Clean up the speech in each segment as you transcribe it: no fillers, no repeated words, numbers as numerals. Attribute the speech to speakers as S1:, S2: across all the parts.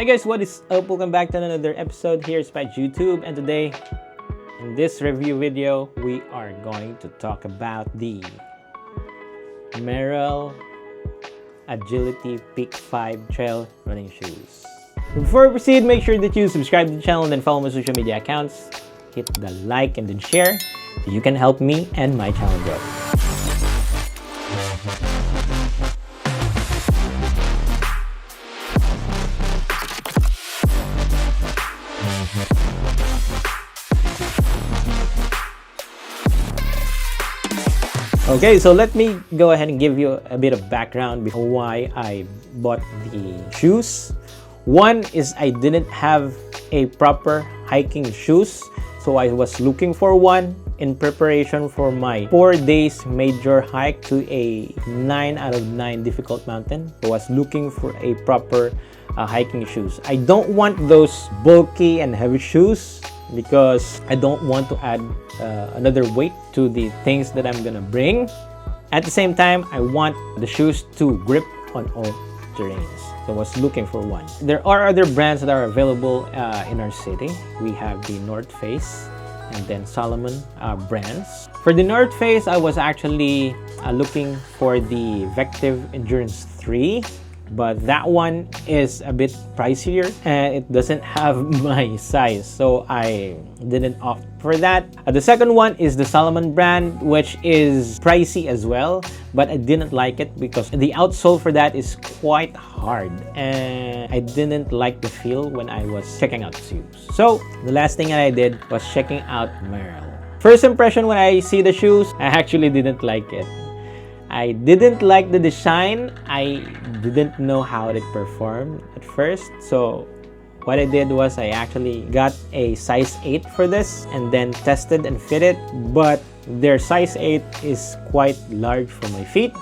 S1: Hi guys, what is up? Welcome back to another episode here by YouTube, and today in this review video we are going to talk about the Merrell Agility Peak 5 trail running shoes. Before we proceed, make sure that you subscribe to the channel and then follow my social media accounts. Hit the like and then share so you can help me and my channel grow. Okay, so let me go ahead and give you a bit of background before why I bought the shoes. One is I didn't have a proper hiking shoes, so I was looking for one in preparation for my 4 days major hike to a 9 out of 9 difficult mountain. So I was looking for a proper hiking shoes. I don't want those bulky and heavy shoes because I don't want to add another weight to the things that I'm gonna bring. At the same time, I want the shoes to grip on all terrains. So I was looking for one. There are other brands that are available in our city. We have the North Face and then Salomon brands. For the North Face, I was actually looking for the Vective Endurance 3. But that one is a bit pricier and it doesn't have my size, so I didn't opt for that. The second one is the Salomon brand, which is pricey as well, but I didn't like it because the outsole for that is quite hard and I didn't like the feel when I was checking out the shoes. So the last thing that I did was checking out Merrell. First impression when I see the shoes, I actually didn't like it. I didn't like the design. I didn't know how it performed at first. So what I did was I actually got a size 8 for this and then tested and fitted. But their size 8 is quite large for my feet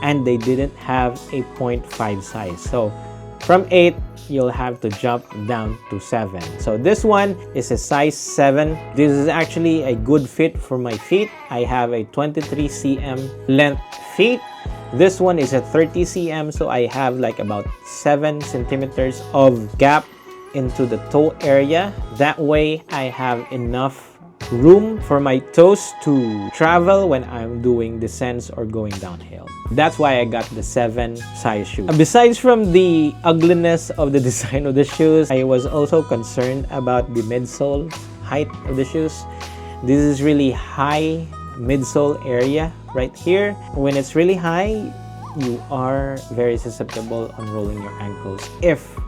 S1: and they didn't have a 0.5 size. So from 8, you'll have to jump down to 7. So this one is a size 7. This is actually a good fit for my feet. I have a 23 cm length feet. This one is a 30 cm, so I have like about 7 centimeters of gap into the toe area. That way I have enough room for my toes to travel when I'm doing descents or going downhill. That's why I got the 7 size shoe. Besides from the ugliness of the design of the shoes, I was also concerned about the midsole height of the shoes. This is really high midsole area right here. When it's really high, you are very susceptible on rolling your ankles if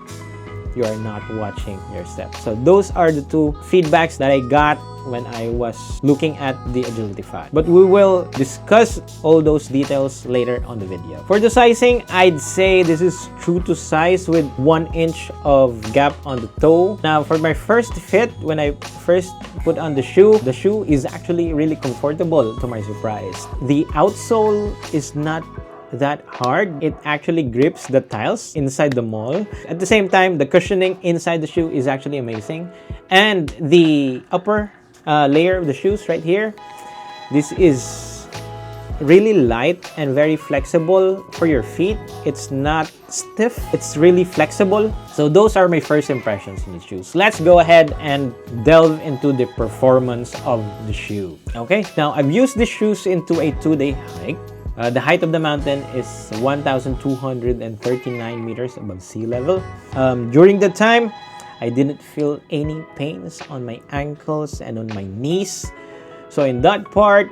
S1: you are not watching your steps. So those are the two feedbacks that I got when I was looking at the Agility 5. But we will discuss all those details later on the video. For the sizing, I'd say this is true to size with 1 inch of gap on the toe. Now for my first fit, when I first put on the shoe is actually really comfortable to my surprise. The outsole is not that hard. It actually grips the tiles inside the mall. At the same time, the cushioning inside the shoe is actually amazing. And the upper layer of the shoes right here, this is really light and very flexible for your feet. It's not stiff, it's really flexible. So those are my first impressions in the shoes. Let's go ahead and delve into the performance of the shoe. Okay, now I've used the shoes into a 2-day hike. The height of the mountain is 1,239 meters above sea level. During the time, I didn't feel any pains on my ankles and on my knees. So in that part,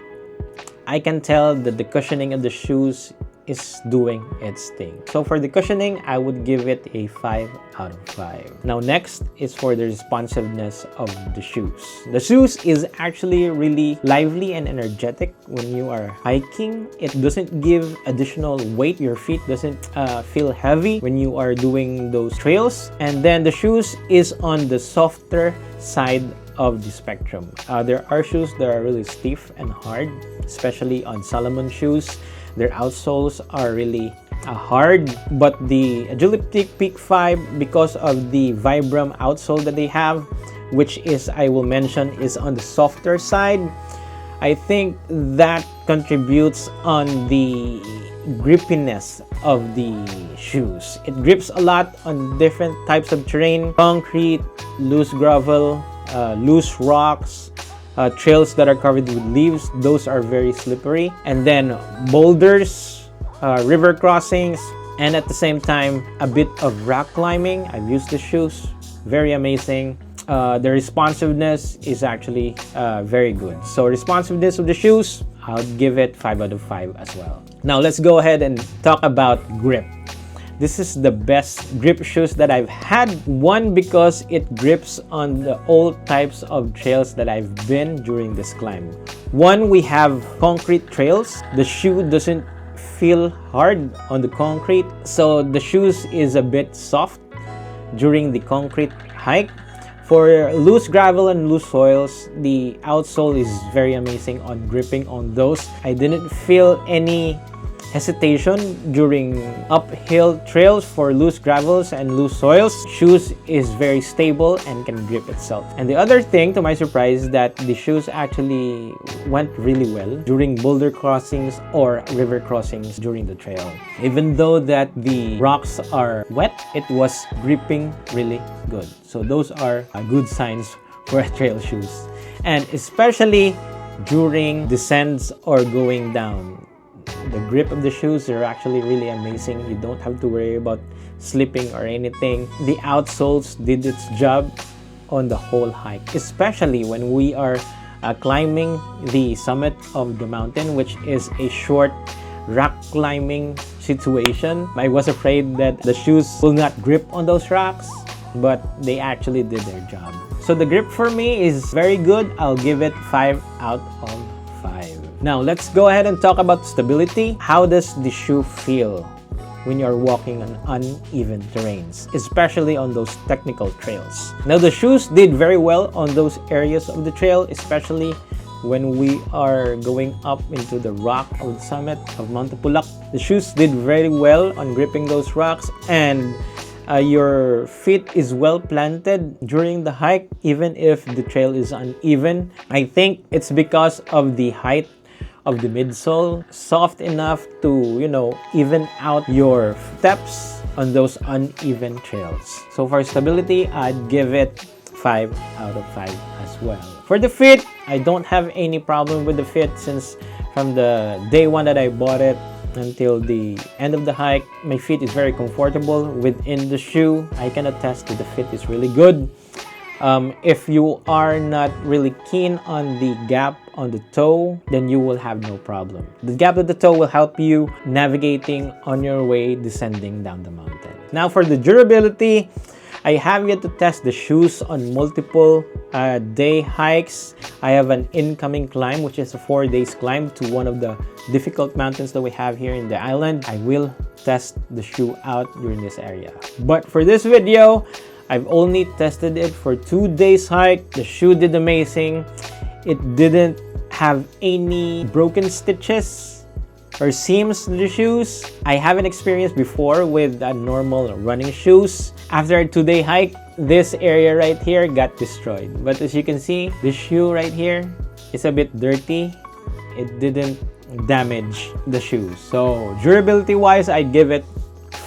S1: I can tell that the cushioning of the shoes is doing its thing. So for the cushioning, I would give it a 5 out of 5. Now next is for the responsiveness of the shoes. The shoes is actually really lively and energetic when you are hiking. It doesn't give additional weight. Your feet doesn't feel heavy when you are doing those trails. And then the shoes is on the softer side of the spectrum. There are shoes that are really stiff and hard, especially on Salomon shoes. Their outsoles are really hard, but the Agility Peak 5, because of the Vibram outsole that they have, which is, I will mention, is on the softer side, I think that contributes on the grippiness of the shoes. It grips a lot on different types of terrain: concrete, loose gravel, loose rocks, trails that are covered with leaves. Those are very slippery. And then boulders, river crossings, and at the same time a bit of rock climbing. I've used the shoes, very amazing. The responsiveness is actually very good. So responsiveness of the shoes, I'll give it 5 out of 5 as well. Now let's go ahead and talk about grip. This is the best grip shoes that I've had. One, because it grips on the all types of trails that I've been during this climb. One, we have concrete trails. The shoe doesn't feel hard on the concrete, so the shoes is a bit soft during the concrete hike. For loose gravel and loose soils, the outsole is very amazing on gripping on those. I didn't feel any hesitation during uphill trails for loose gravels and loose soils. Shoes is very stable and can grip itself. And the other thing, to my surprise, is that the shoes actually went really well during boulder crossings or river crossings during the trail. Even though that the rocks are wet, it was gripping really good. So those are good signs for trail shoes. And especially during descents or going down, the grip of the shoes are actually really amazing. You don't have to worry about slipping or anything. The outsoles did its job on the whole hike, especially when we are climbing the summit of the mountain, which is a short rock climbing situation. I was afraid that the shoes will not grip on those rocks, but they actually did their job. So the grip for me is very good. I'll give it 5 out of 5. Now let's go ahead and talk about stability. How does the shoe feel when you're walking on uneven terrains, especially on those technical trails? Now the shoes did very well on those areas of the trail, especially when we are going up into the rock of the summit of Mount Pulak. The shoes did very well on gripping those rocks, and your feet is well planted during the hike, even if the trail is uneven. I think it's because of the height of the midsole, soft enough to, even out your steps on those uneven trails. So for stability, I'd give it 5 out of 5 as well. For the fit, I don't have any problem with the fit, since from the day one that I bought it until the end of the hike, my feet is very comfortable within the shoe. I can attest that the fit is really good. If you are not really keen on the gap on the toe, then you will have no problem. The gap of the toe will help you navigating on your way descending down the mountain. Now for the durability, I have yet to test the shoes on multiple day hikes. I have an incoming climb, which is a 4 days climb to one of the difficult mountains that we have here in the island. I will test the shoe out during this area. But for this video, I've only tested it for 2 days hike. The shoe did amazing. It didn't have any broken stitches or seams to the shoes. I haven't experienced before with normal running shoes. After a 2-day hike, this area right here got destroyed. But as you can see, the shoe right here is a bit dirty. It didn't damage the shoes. So durability wise, I'd give it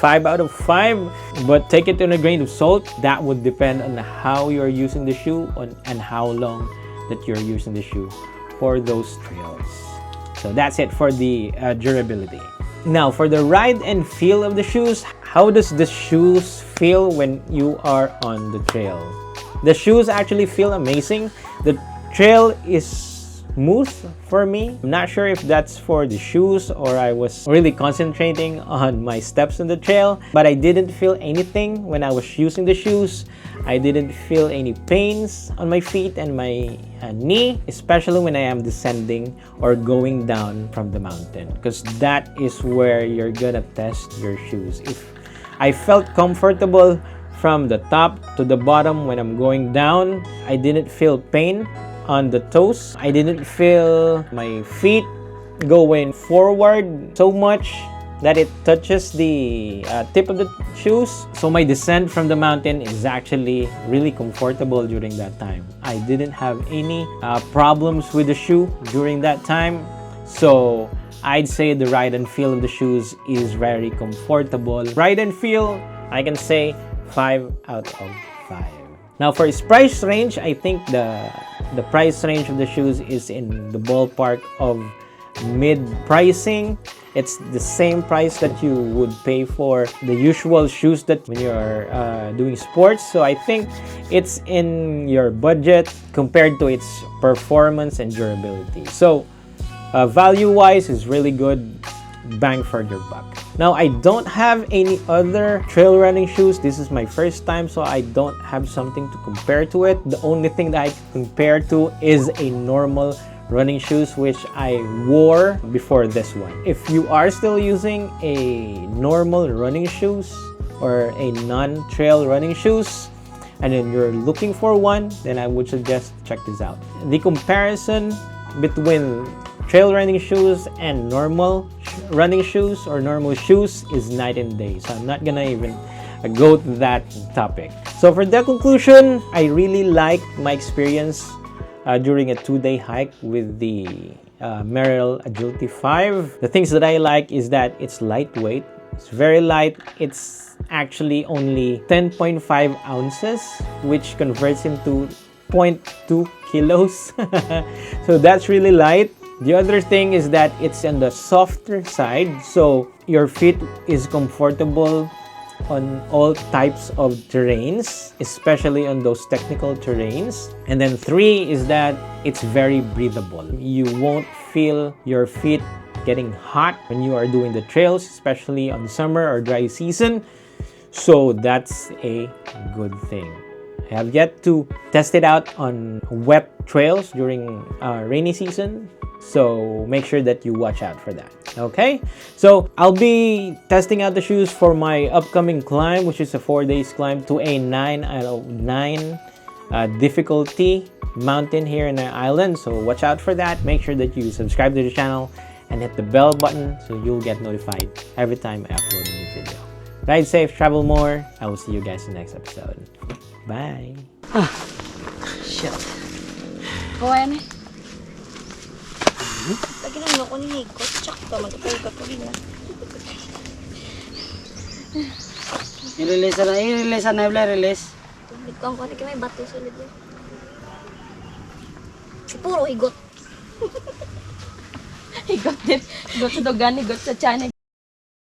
S1: 5 out of 5, but take it in a grain of salt. That would depend on how you're using the shoe and how long that you're using the shoe for those trails. So that's it for the durability. Now for the ride and feel of the shoes, how does the shoes feel when you are on the trail? The shoes actually feel amazing. The trail is smooth for me. I'm not sure if that's for the shoes or I was really concentrating on my steps on the trail, but I didn't feel anything when I was using the shoes. I didn't feel any pains on my feet and my knee, especially when I am descending or going down from the mountain, because that is where you're gonna test your shoes. If I felt comfortable from the top to the bottom when I'm going down, I didn't feel pain on the toes. I didn't feel my feet going forward so much that it touches the tip of the shoes. So my descent from the mountain is actually really comfortable during that time. I didn't have any problems with the shoe during that time. So I'd say the ride and feel of the shoes is very comfortable. Ride and feel, I can say 5 out of 5. Now for its price range, I think the price range of the shoes is in the ballpark of mid pricing. It's the same price that you would pay for the usual shoes that when you're doing sports. So I think it's in your budget compared to its performance and durability. So value-wise is really good, bang for your buck. Now I don't have any other trail running shoes. This is my first time, so I don't have something to compare to it. The only thing that I can compare to is a normal running shoes which I wore before this one. If you are still using a normal running shoes or a non-trail running shoes and then you're looking for one, then I would suggest check this out. The comparison between trail running shoes and normal running shoes or normal shoes is night and day, so I'm not gonna even go to that topic. So for the conclusion, I really liked my experience during a 2-day hike with the Merrell Agility 5. The things that I like is that it's lightweight. It's very light. It's actually only 10.5 ounces, which converts into 0.2 kilos. So that's really light. The other thing is that it's on the softer side, so your feet is comfortable on all types of terrains, especially on those technical terrains. And then 3 is that it's very breathable. You won't feel your feet getting hot when you are doing the trails, especially on summer or dry season. So that's a good thing. I have yet to test it out on wet trails during rainy season, so make sure that you watch out for that. Okay, so I'll be testing out the shoes for my upcoming climb, which is a 4 days climb to a 9 out of 9 difficulty mountain here in the island. So watch out for that. Make sure that you subscribe to the channel and hit the bell button so you'll get notified every time I upload a new video. Ride safe, travel more. I will see you guys in the next episode. Bye.
S2: Shit. Kawayan eh. Lagi nang ako ni Hikot. Tsak ka, magkakay ka po rin na.
S3: I-release na wala release.
S2: Tubig ko ang konti may bato sa lid. Si puro higot. Higot din. Higot sa dogan, higot sa tiyan.